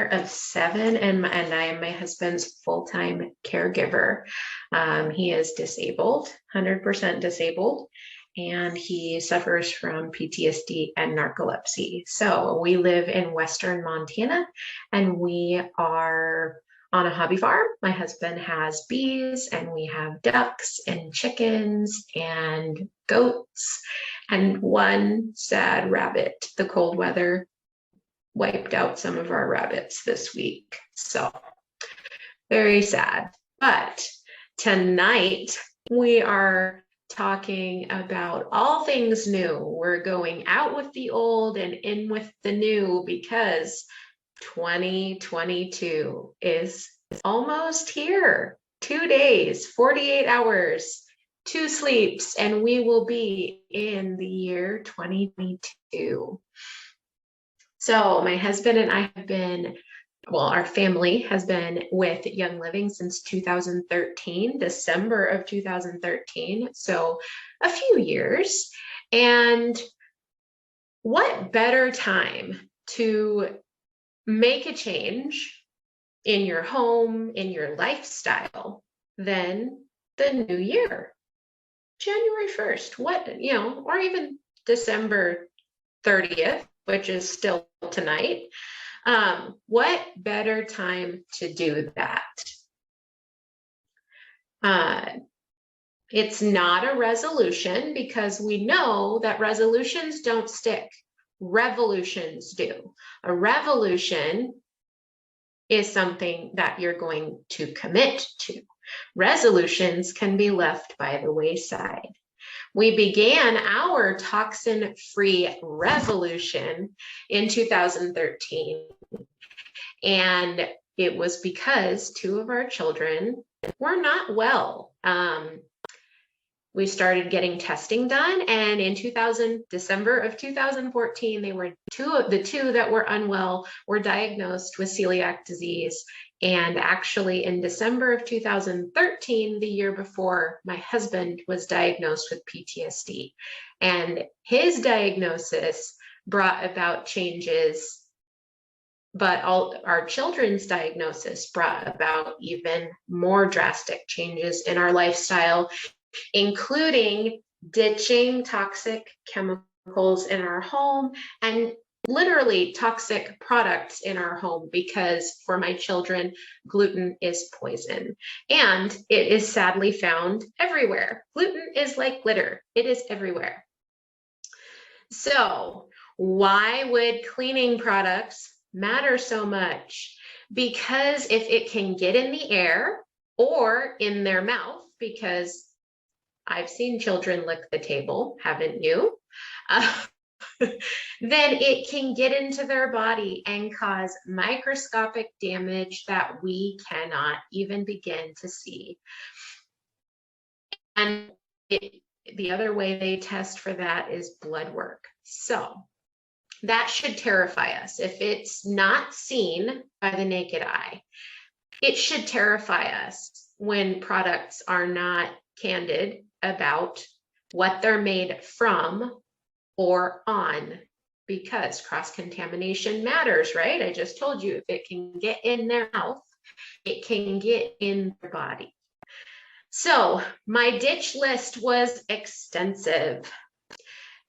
mother of seven, and I am my husband's full-time caregiver. He is disabled, 100% disabled, and he suffers from PTSD and narcolepsy. So we live in Western Montana, and we are on a hobby farm. My husband has bees, and we have ducks and chickens and goats and one sad rabbit. The cold weather wiped out some of our rabbits this week. So very sad. But tonight we are talking about all things new. We're going out with the old and in with the new because 2022 is almost here. 2 days, 48 hours, 2 sleeps, and we will be in the year 2022. So my husband and I have been, well, our family has been with Young Living since 2013, December of 2013. So a few years. And what better time to make a change in your home, in your lifestyle, than the new year, January 1st, or even December 30th, which is still tonight. What better time to do that? It's not a resolution because we know that resolutions don't stick. Revolutions do. A revolution is something that you're going to commit to. Resolutions can be left by the wayside. We began our toxin-free revolution in 2013, and it was because 2 of our children were not well. We started getting testing done, and in December of 2014, they were the two that were unwell were diagnosed with celiac disease. And actually in December of 2013, the year before, my husband was diagnosed with PTSD, and his diagnosis brought about changes, but all our children's diagnosis brought about even more drastic changes in our lifestyle, including ditching toxic chemicals in our home and literally toxic products in our home, because for my children, gluten is poison and it is sadly found everywhere. Gluten is like glitter. It is everywhere. So why would cleaning products matter so much? Because if it can get in the air or in their mouth, because I've seen children lick the table, haven't you? Then it can get into their body and cause microscopic damage that we cannot even begin to see. And the other way they test for that is blood work. So that should terrify us. If it's not seen by the naked eye, it should terrify us when products are not candid about what they're made from or on, because cross-contamination matters, right? I just told you, if it can get in their mouth, it can get in their body. So my ditch list was extensive.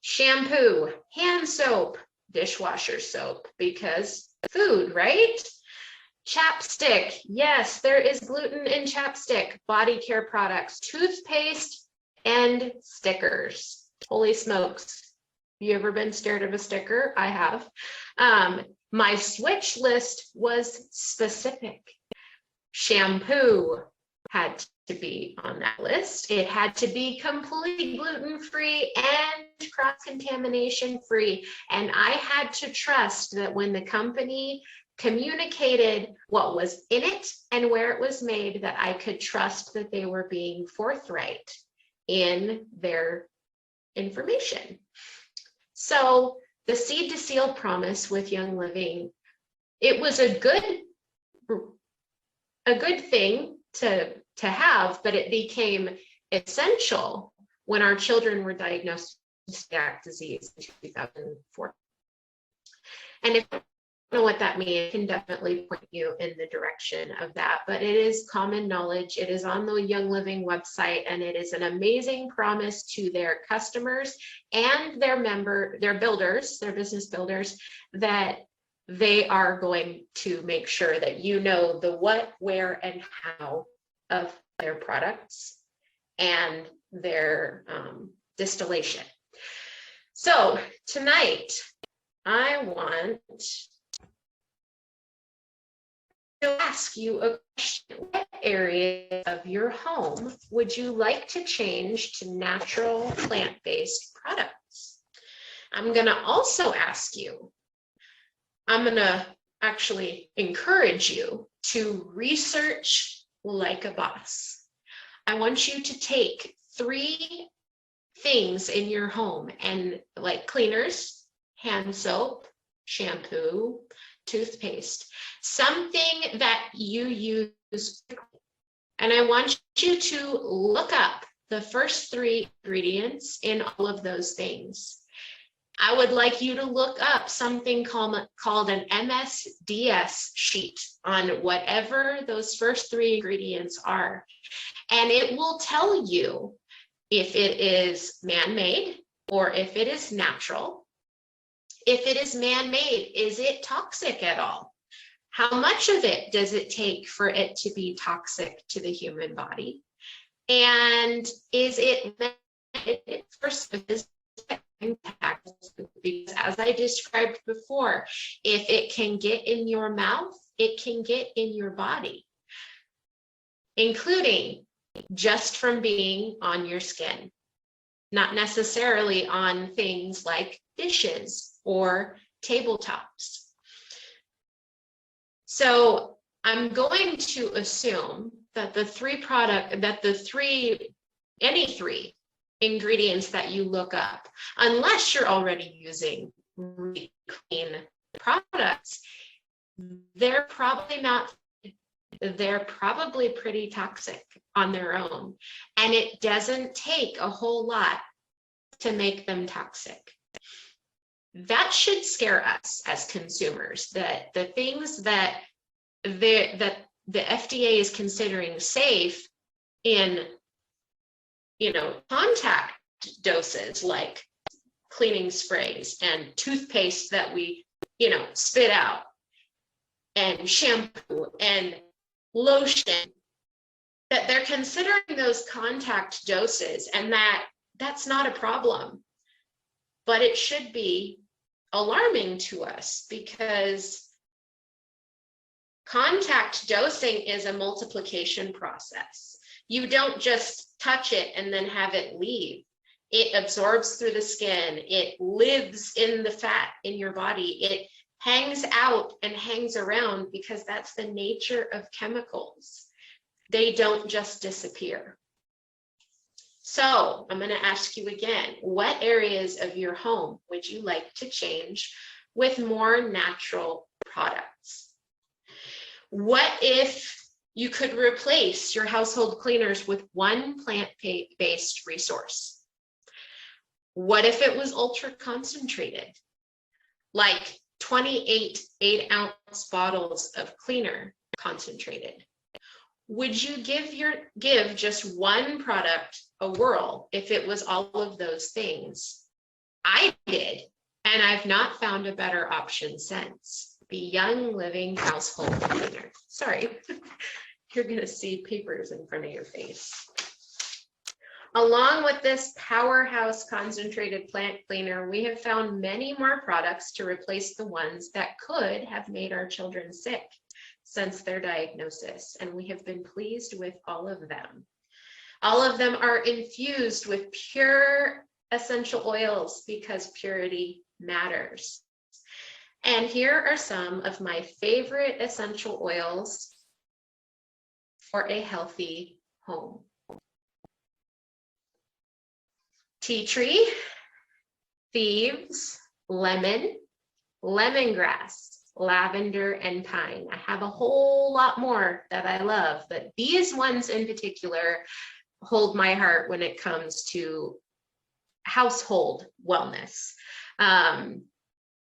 Shampoo, hand soap, dishwasher soap, because food, right? Chapstick, yes, there is gluten in chapstick. Body care products, toothpaste, and stickers. Holy smokes. You ever been scared of a sticker? I have. My switch list was specific. Shampoo had to be on that list. It had to be completely gluten-free and cross-contamination free. And I had to trust that when the company communicated what was in it and where it was made, that I could trust that they were being forthright in their information. So the Seed to Seal promise with Young Living, it was a good thing to have, but it became essential when our children were diagnosed with celiac disease in 2004. And if know what that means, I can definitely point you in the direction of that. But it is common knowledge. It is on the Young Living website, and it is an amazing promise to their customers and their builders, their business builders, that they are going to make sure that you know the what, where, and how of their products and their distillation. So tonight, I want to ask you a question. What area of your home would you like to change to natural plant-based products? I'm going to also ask you, I'm going to actually encourage you to research like a boss. I want you to take 3 things in your home, and like cleaners, hand soap, shampoo, toothpaste, something that you use, and I want you to look up the first 3 ingredients in all of those things. I would like you to look up something called an MSDS sheet on whatever those first 3 ingredients are, and it will tell you if it is man-made or if it is natural. If it is man-made, is it toxic at all? How much of it does it take for it to be toxic to the human body? And is it meant for specific impact? Because as I described before, if it can get in your mouth, it can get in your body, including just from being on your skin, not necessarily on things like dishes or tabletops. So I'm going to assume that any 3 ingredients that you look up, unless you're already using really clean products, they're probably pretty toxic on their own, and it doesn't take a whole lot to make them toxic. That should scare us as consumers, that the things that the FDA is considering safe in, contact doses like cleaning sprays and toothpaste that we, spit out, and shampoo and lotion, that they're considering those contact doses, and that's not a problem. But it should be alarming to us, because contact dosing is a multiplication process. You don't just touch it and then have it leave. It absorbs through the skin. It lives in the fat in your body. It hangs out and hangs around, because that's the nature of chemicals. They don't just disappear. So I'm going to ask you again, what areas of your home would you like to change with more natural products? What if you could replace your household cleaners with one plant-based resource? What if it was ultra concentrated, like 28 8-ounce bottles of cleaner concentrated? Would you give just one product a whirl if it was all of those things? I did, and I've not found a better option since. The Young Living household cleaner. Sorry, you're gonna see papers in front of your face. Along with this powerhouse concentrated plant cleaner, we have found many more products to replace the ones that could have made our children sick since their diagnosis, and we have been pleased with all of them. All of them are infused with pure essential oils, because purity matters. And here are some of my favorite essential oils for a healthy home. Tea tree, thieves, lemon, lemongrass, lavender, and pine. I have a whole lot more that I love, but these ones in particular hold my heart when it comes to household wellness.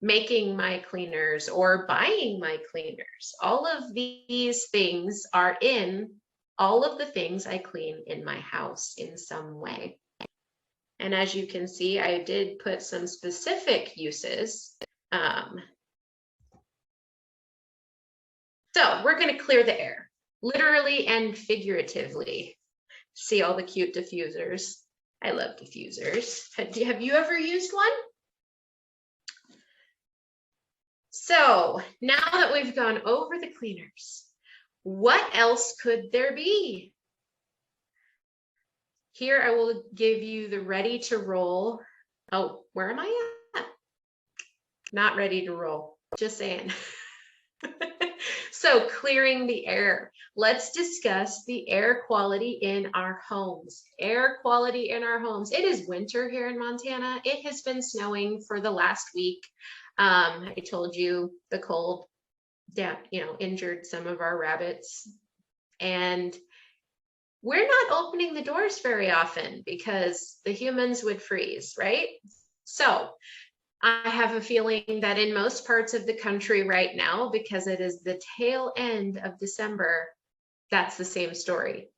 making my cleaners or buying my cleaners. All of these things are in all of the things I clean in my house in some way. And as you can see, I did put some specific uses. So we're going to clear the air, literally and figuratively. See all the cute diffusers. I love diffusers. Have you ever used one? So now that we've gone over the cleaners, what else could there be? Here I will give you the ready to roll. Oh, where am I at? Not ready to roll, just saying. So clearing the air. Let's discuss the air quality in our homes. Air quality in our homes. It is winter here in Montana. It has been snowing for the last week. I told you the cold, injured some of our rabbits. And we're not opening the doors very often because the humans would freeze, right? So I have a feeling that in most parts of the country right now, because it is the tail end of December, that's the same story.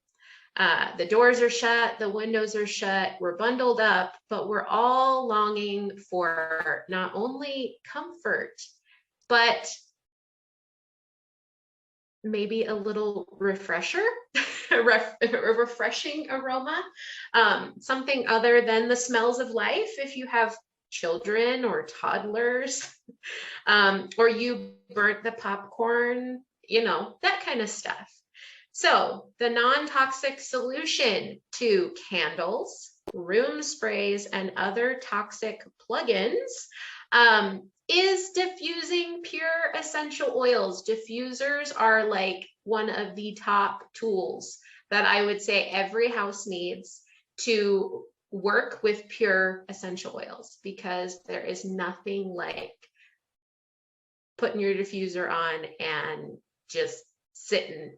The doors are shut, the windows are shut, we're bundled up, but we're all longing for not only comfort, but maybe a little refresher, a refreshing aroma, something other than the smells of life. If you have children or toddlers, or you burnt the popcorn, that kind of stuff. So the non-toxic solution to candles, room sprays, and other toxic plugins is diffusing pure essential oils. Diffusers are like one of the top tools that I would say every house needs to work with pure essential oils, because there is nothing like putting your diffuser on and just sitting.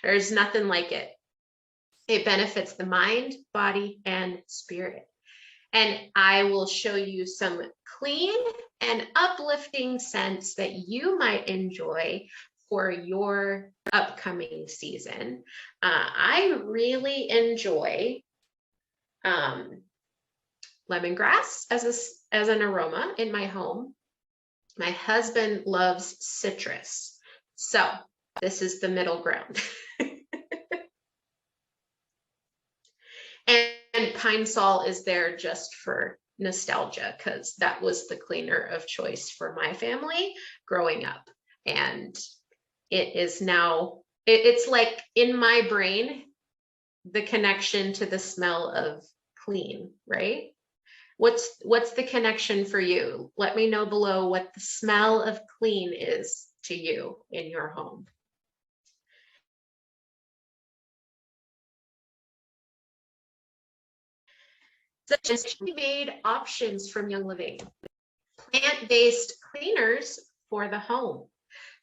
There's nothing like it. It benefits the mind, body, and spirit. And I will show you some clean and uplifting scents that you might enjoy for your upcoming season. I really enjoy lemongrass as an aroma in my home. My husband loves citrus. So this is the middle ground. And Pine Sol is there just for nostalgia, because that was the cleaner of choice for my family growing up. And it is now, it's like in my brain, the connection to the smell of clean, right? What's the connection for you? Let me know below what the smell of clean is to you in your home. Such made options from Young Living. Plant-based cleaners for the home.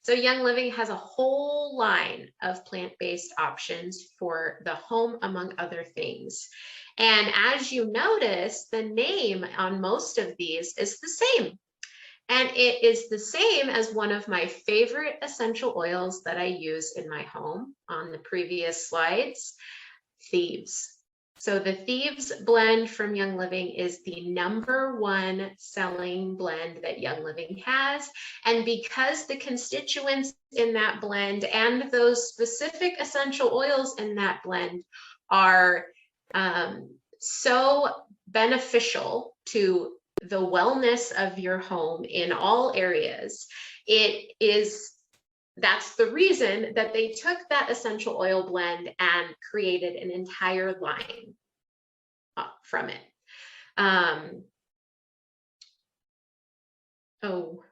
So Young Living has a whole line of plant-based options for the home, among other things. And as you notice, the name on most of these is the same. And it is the same as one of my favorite essential oils that I use in my home on the previous slides, Thieves. So the Thieves blend from Young Living is the #1 selling blend that Young Living has. And because the constituents in that blend and those specific essential oils in that blend are so beneficial to the wellness of your home in all areas, that's the reason that they took that essential oil blend and created an entire line from it. Oh,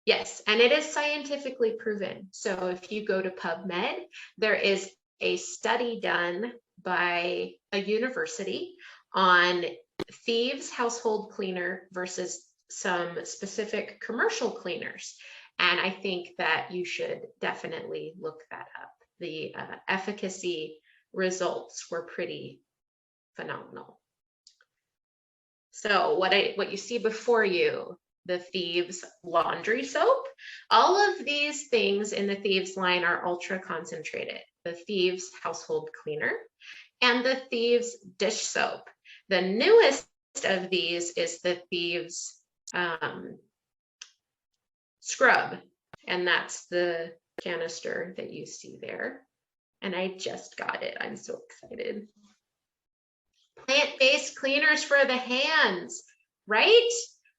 yes, and it is scientifically proven. So if you go to PubMed, there is a study done by a university on Thieves household cleaner versus some specific commercial cleaners. And I think that you should definitely look that up. The efficacy results were pretty phenomenal. So what you see before you, the Thieves laundry soap, all of these things in the Thieves line are ultra concentrated. The Thieves household cleaner and the Thieves dish soap. The newest of these is the Thieves scrub, and that's the canister that you see there. And I just got it. I'm so excited. Plant-based cleaners for the hands, right?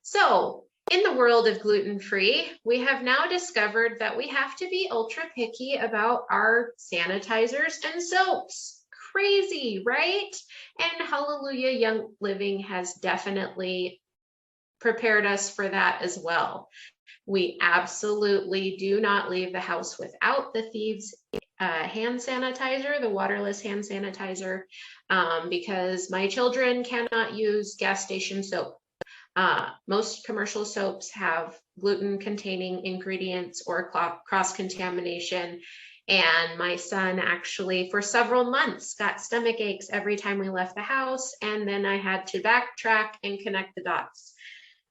So in the world of gluten-free, we have now discovered that we have to be ultra picky about our sanitizers and soaps. Crazy, right? And Hallelujah Young Living has definitely prepared us for that as well. We absolutely do not leave the house without the Thieves hand sanitizer, the waterless hand sanitizer, because my children cannot use gas station soap. Most commercial soaps have gluten-containing ingredients or cross-contamination. And my son actually, for several months, got stomach aches every time we left the house. And then I had to backtrack and connect the dots.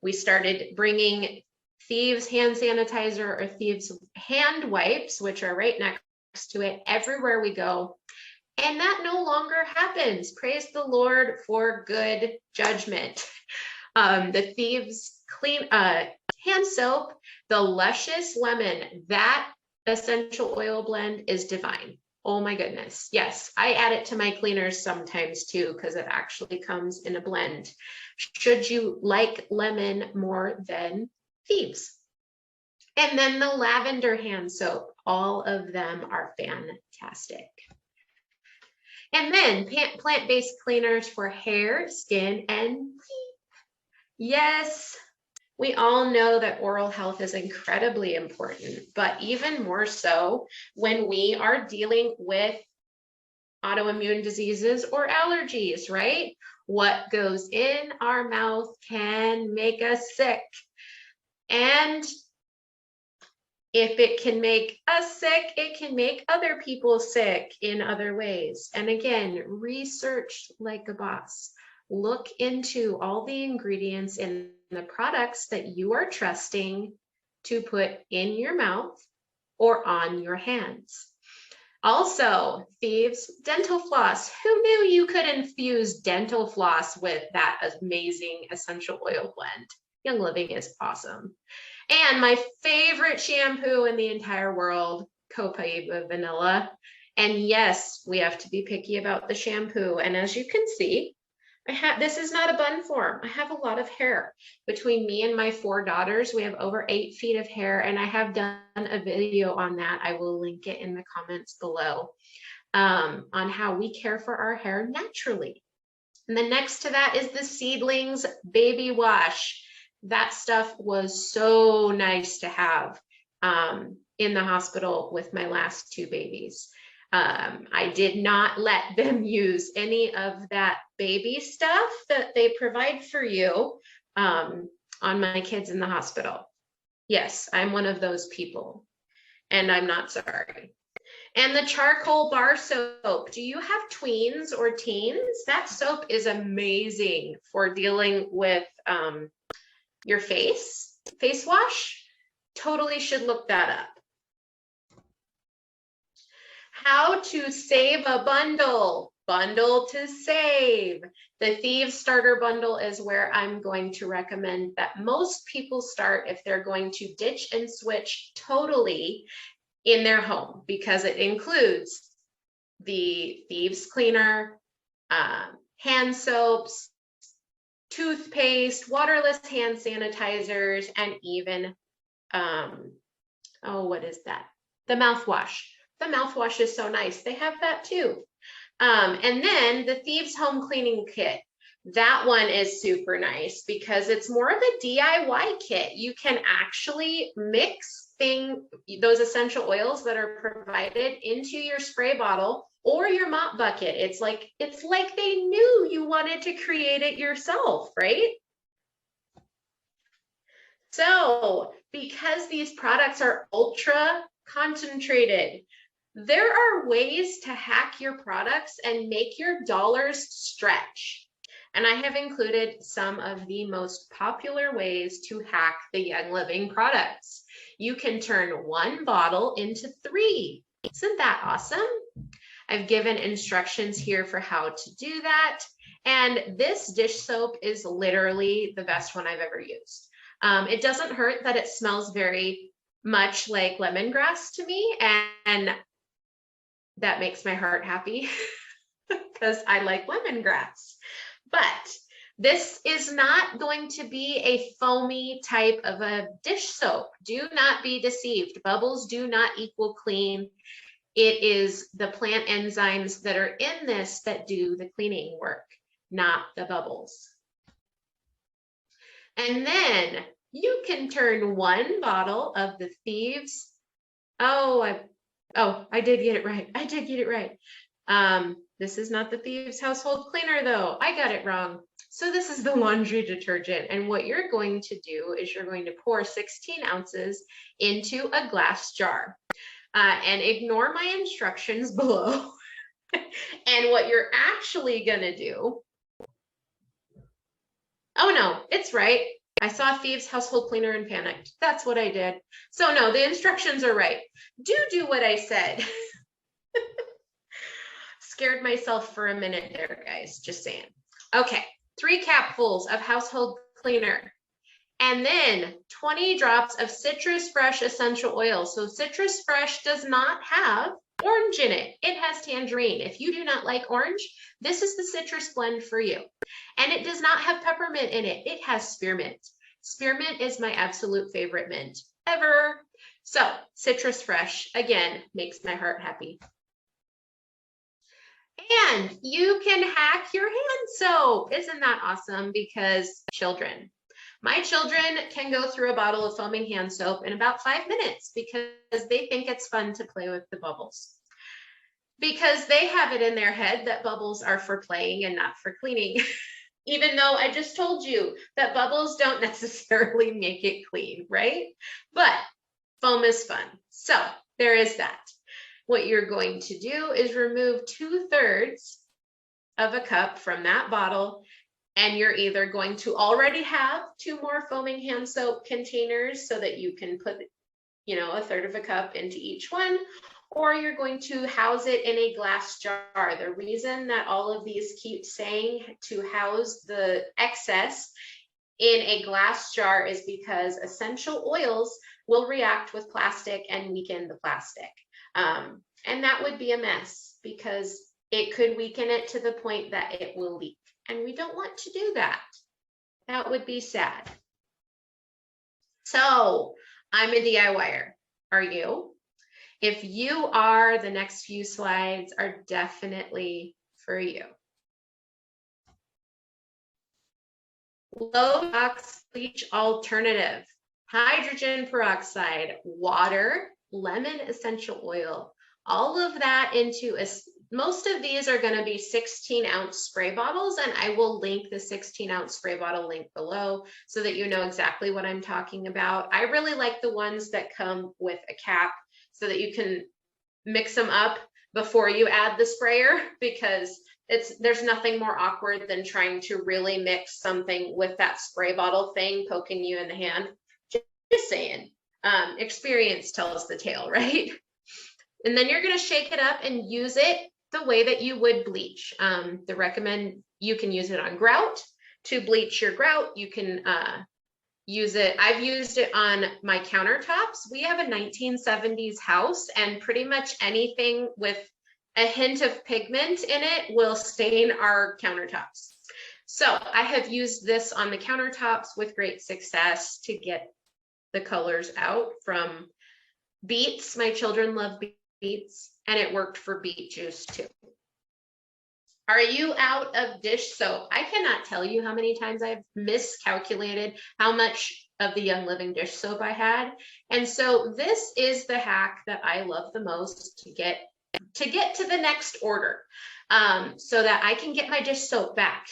We started bringing Thieves hand sanitizer or Thieves hand wipes, which are right next to it, everywhere we go. And that no longer happens. Praise the Lord for good judgment. The Thieves clean hand soap, the Luscious Lemon, that essential oil blend is divine. Oh my goodness. Yes, I add it to my cleaners sometimes too, because it actually comes in a blend. Should you like lemon more than Thieves? And then the lavender hand soap, all of them are fantastic. And then plant-based cleaners for hair, skin, and teeth. Yes, we all know that oral health is incredibly important, but even more so when we are dealing with autoimmune diseases or allergies, right? What goes in our mouth can make us sick. And if it can make us sick, it can make other people sick in other ways. And again, research like a boss. Look into all the ingredients in the products that you are trusting to put in your mouth or on your hands. Also, Thieves dental floss. Who knew you could infuse dental floss with that amazing essential oil blend? Young Living is awesome. And my favorite shampoo in the entire world, Copaiba Vanilla. And yes, we have to be picky about the shampoo. And as you can see, this is not a bun form. I have a lot of hair. Between me and my 4 daughters, we have over 8 feet of hair, and I have done a video on that. I will link it in the comments below, on how we care for our hair naturally. And then next to that is the Seedlings Baby Wash. That stuff was so nice to have in the hospital with my last 2 babies. I did not let them use any of that baby stuff that they provide for you on my kids in the hospital. Yes, I'm one of those people, and I'm not sorry. And the charcoal bar soap. Do you have tweens or teens? That soap is amazing for dealing with your face wash. Totally should look that up. How to save a bundle. Bundle to save. The Thieves Starter Bundle is where I'm going to recommend that most people start if they're going to ditch and switch totally in their home, because it includes the Thieves cleaner, hand soaps, toothpaste, waterless hand sanitizers, and even, what is that? The mouthwash. The mouthwash is so nice. They have that too. And then the Thieves Home Cleaning Kit. That one is super nice because it's more of a DIY kit. You can actually mix those essential oils that are provided into your spray bottle or your mop bucket. It's like they knew you wanted to create it yourself, right? So because these products are ultra concentrated, there are ways to hack your products and make your dollars stretch. And I have included some of the most popular ways to hack the Young Living products. You can turn 1 bottle into 3. Isn't that awesome? I've given instructions here for how to do that. And this dish soap is literally the best one I've ever used. It doesn't hurt that it smells very much like lemongrass to me, and that makes my heart happy because I like lemongrass. But this is not going to be a foamy type of a dish soap. Do not be deceived. Bubbles do not equal clean. It is the plant enzymes that are in this that do the cleaning work, not the bubbles. And then you can turn 1 bottle of the Thieves. I did get it right. I did get it right. This is not the Thieves household cleaner though. I got it wrong. So this is the laundry detergent. And what you're going to do is you're going to pour 16 ounces into a glass jar. And ignore my instructions below. And what you're actually gonna do, oh no, it's right. I saw Thieves household cleaner and panicked. That's what I did. So no, the instructions are right. Do what I said. Scared myself for a minute there, guys, just saying. Okay, 3 capfuls of household cleaner. And then 20 drops of Citrus Fresh essential oil. So Citrus Fresh does not have orange in it. It has tangerine. If you do not like orange, this is the citrus blend for you. And it does not have peppermint in it. It has spearmint. Spearmint is my absolute favorite mint ever. So Citrus Fresh, again, makes my heart happy. And you can hack your hand soap. Isn't that awesome? Because children. My children can go through a bottle of foaming hand soap in about 5 minutes because they think it's fun to play with the bubbles. Because they have it in their head that bubbles are for playing and not for cleaning. Even though I just told you that bubbles don't necessarily make it clean, right? But foam is fun. So there is that. What you're going to do is remove 2/3 of a cup from that bottle, and you're either going to already have 2 more foaming hand soap containers so that you can put, 1/3 of a cup into each one, or you're going to house it in a glass jar. The reason that all of these keep saying to house the excess in a glass jar is because essential oils will react with plastic and weaken the plastic. And that would be a mess because it could weaken it to the point that it will leak. And we don't want to do that. That would be sad. So I'm a DIYer. Are you? If you are, the next few slides are definitely for you. Low tox bleach alternative: hydrogen peroxide, water, lemon essential oil, all of that into most of these are going to be 16-ounce spray bottles, and I will link the 16-ounce spray bottle link below so that you know exactly what I'm talking about. I really like the ones that come with a cap so that you can mix them up before you add the sprayer, because there's nothing more awkward than trying to really mix something with that spray bottle thing poking you in the hand. Just saying. Experience tells the tale, right? And then you're going to shake it up and use it the way that you would bleach. You can use it on grout to bleach your grout. You can use it. I've used it on my countertops. We have a 1970s house, and pretty much anything with a hint of pigment in it will stain our countertops. So I have used this on the countertops with great success to get the colors out from beets. My children love beets, and it worked for beet juice too. Are you out of dish soap? I cannot tell you how many times I've miscalculated how much of the Young Living dish soap I had. And so this is the hack that I love the most to get to the next order, so that I can get my dish soap back.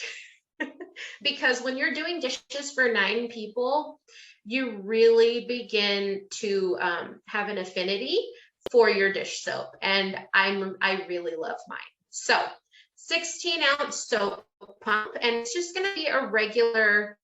Because when you're doing dishes for 9 people, you really begin to have an affinity for your dish soap, and I really love mine. So 16-ounce soap pump, and it's just going to be a regular,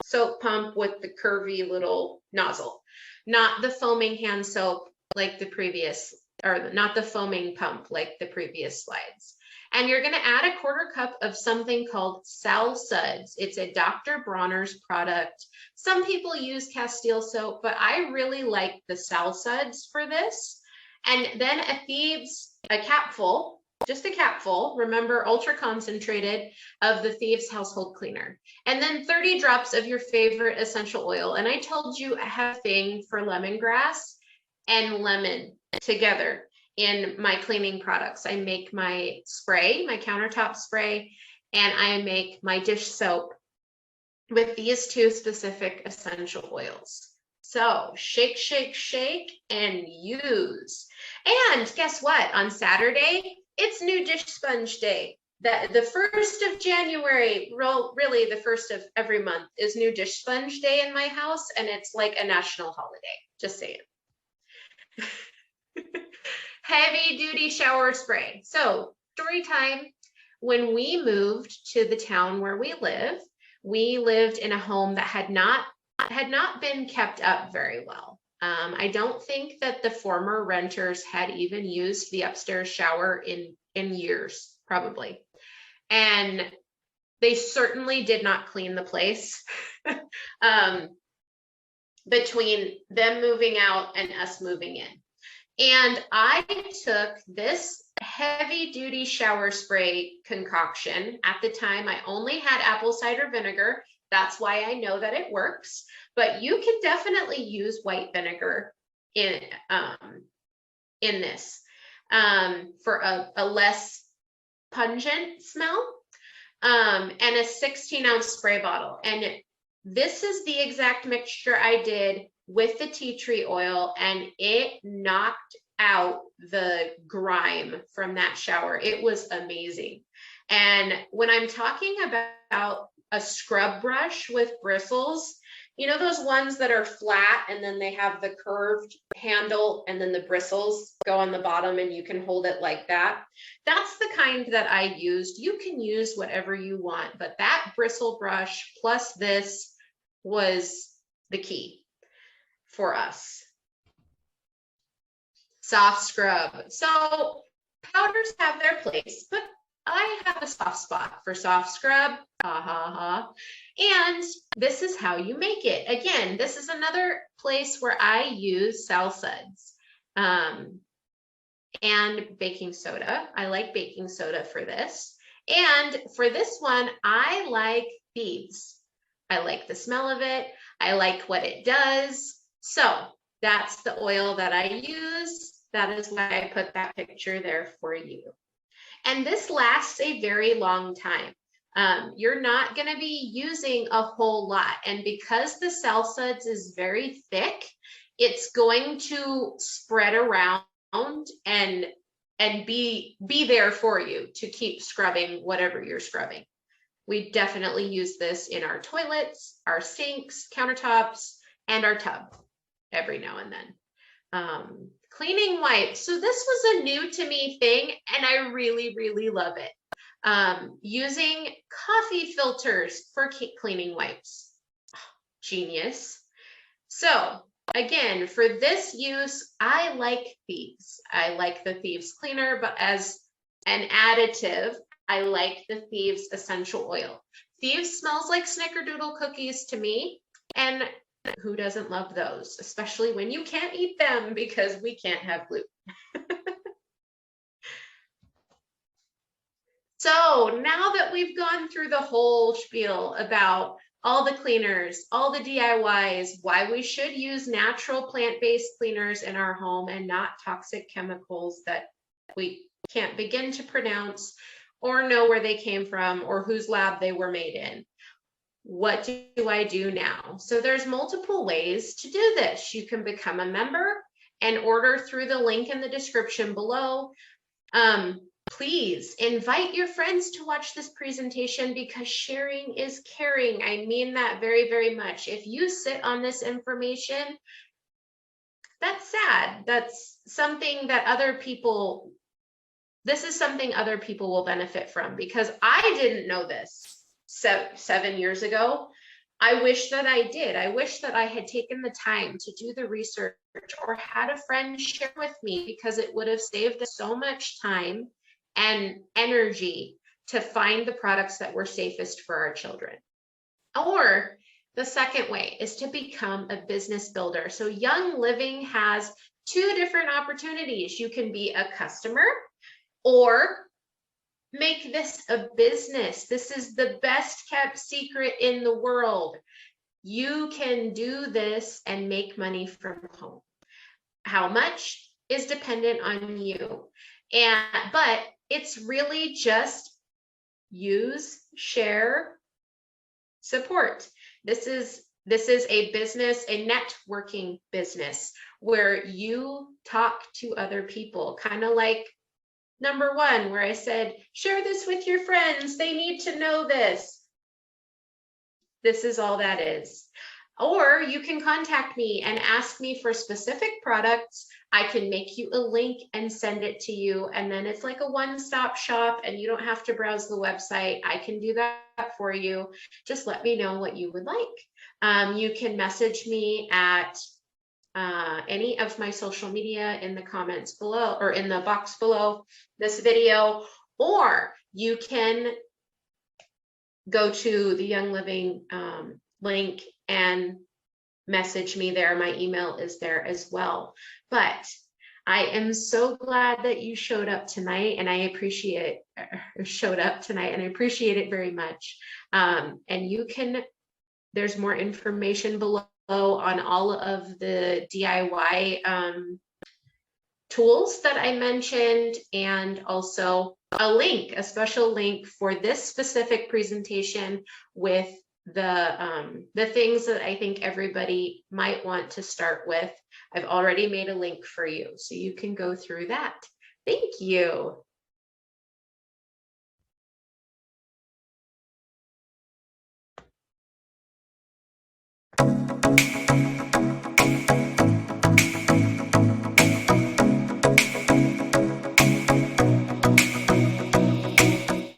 soap pump with the curvy little nozzle, not the foaming hand soap like the previous, or not the foaming pump like the previous slides. And you're going to add a 1/4 cup of something called Sal Suds. It's a Dr. Bronner's product. Some people use Castile soap, but I really like the Sal Suds for this. And then a capful, just a capful, remember, ultra concentrated, of the Thieves household cleaner. And then 30 drops of your favorite essential oil. And I told you I have a thing for lemongrass and lemon together in my cleaning products. I make my spray, my countertop spray, and I make my dish soap with these 2 specific essential oils. So shake, shake, shake, and use. And guess what? On Saturday, it's New Dish Sponge Day. The 1st of January, really the 1st of every month, is New Dish Sponge Day in my house, and it's like a national holiday. Just saying. Heavy duty shower spray. So story time. When we moved to the town where we lived in a home that had not been kept up very well. I don't think that the former renters had even used the upstairs shower in years, probably. And they certainly did not clean the place between them moving out and us moving in. And I took this heavy duty shower spray concoction. At the time, I only had apple cider vinegar. That's why I know that it works. But you can definitely use white vinegar in this for a less pungent smell. And a 16-ounce spray bottle. And this is the exact mixture I did with the tea tree oil, and it knocked out the grime from that shower. It was amazing. And when I'm talking about a scrub brush with bristles, those ones that are flat and then they have the curved handle and then the bristles go on the bottom and you can hold it like that. That's the kind that I used. You can use whatever you want, but that bristle brush plus this was the key for us. Soft scrub. So powders have their place, but I have a soft spot for soft scrub. And this is how you make it. Again, this is another place where I use Sal Suds and baking soda. I like baking soda for this. And for this one, I like Thieves. I like the smell of it. I like what it does. So that's the oil that I use. That is why I put that picture there for you. And this lasts a very long time. You're not going to be using a whole lot. And because the Sal Suds is very thick, it's going to spread around and be there for you to keep scrubbing whatever you're scrubbing. We definitely use this in our toilets, our sinks, countertops, and our tub every now and then. Cleaning wipes. So this was a new to me thing, and I really, really love it. Using coffee filters for cleaning wipes. Genius. So again, for this use, I like Thieves. I like the Thieves cleaner, but as an additive, I like the Thieves essential oil. Thieves smells like snickerdoodle cookies to me, and who doesn't love those, especially when you can't eat them because we can't have gluten. So now that we've gone through the whole spiel about all the cleaners, all the DIYs, why we should use natural plant-based cleaners in our home and not toxic chemicals that we can't begin to pronounce or know where they came from or whose lab they were made in. What do I do now? So there's multiple ways to do this. You can become a member and order through the link in the description below. Please invite your friends to watch this presentation because sharing is caring. I mean that very, very much. If you sit on this information, that's sad. That's something that other people this is something other people will benefit from, because I didn't know this 7 years ago. I wish that I did. I wish that I had taken the time to do the research or had a friend share with me, because it would have saved us so much time and energy to find the products that were safest for our children. Or the second way is to become a business builder. So Young Living has two different opportunities. You can be a customer or make this a business. This is the best kept secret in the world. You can do this and make money from home. How much is dependent on you. But it's really just use, share, support. This is a business, a networking business, where you talk to other people, kind of like number one, where I said, share this with your friends. They need to know this. This is all that is. Or you can contact me and ask me for specific products. I can make you a link and send it to you. And then it's like a one-stop shop and you don't have to browse the website. I can do that for you. Just let me know what you would like. You can message me at any of my social media in the comments below, or in the box below this video, or you can go to the Young Living link and message me there. My email is there as well. But I am so glad that you showed up tonight, and I appreciate it very much. And you can, there's more information below on all of the DIY tools that I mentioned, and also a link, a special link for this specific presentation with the things that I think everybody might want to start with. I've already made a link for you, so you can go through that. Thank you.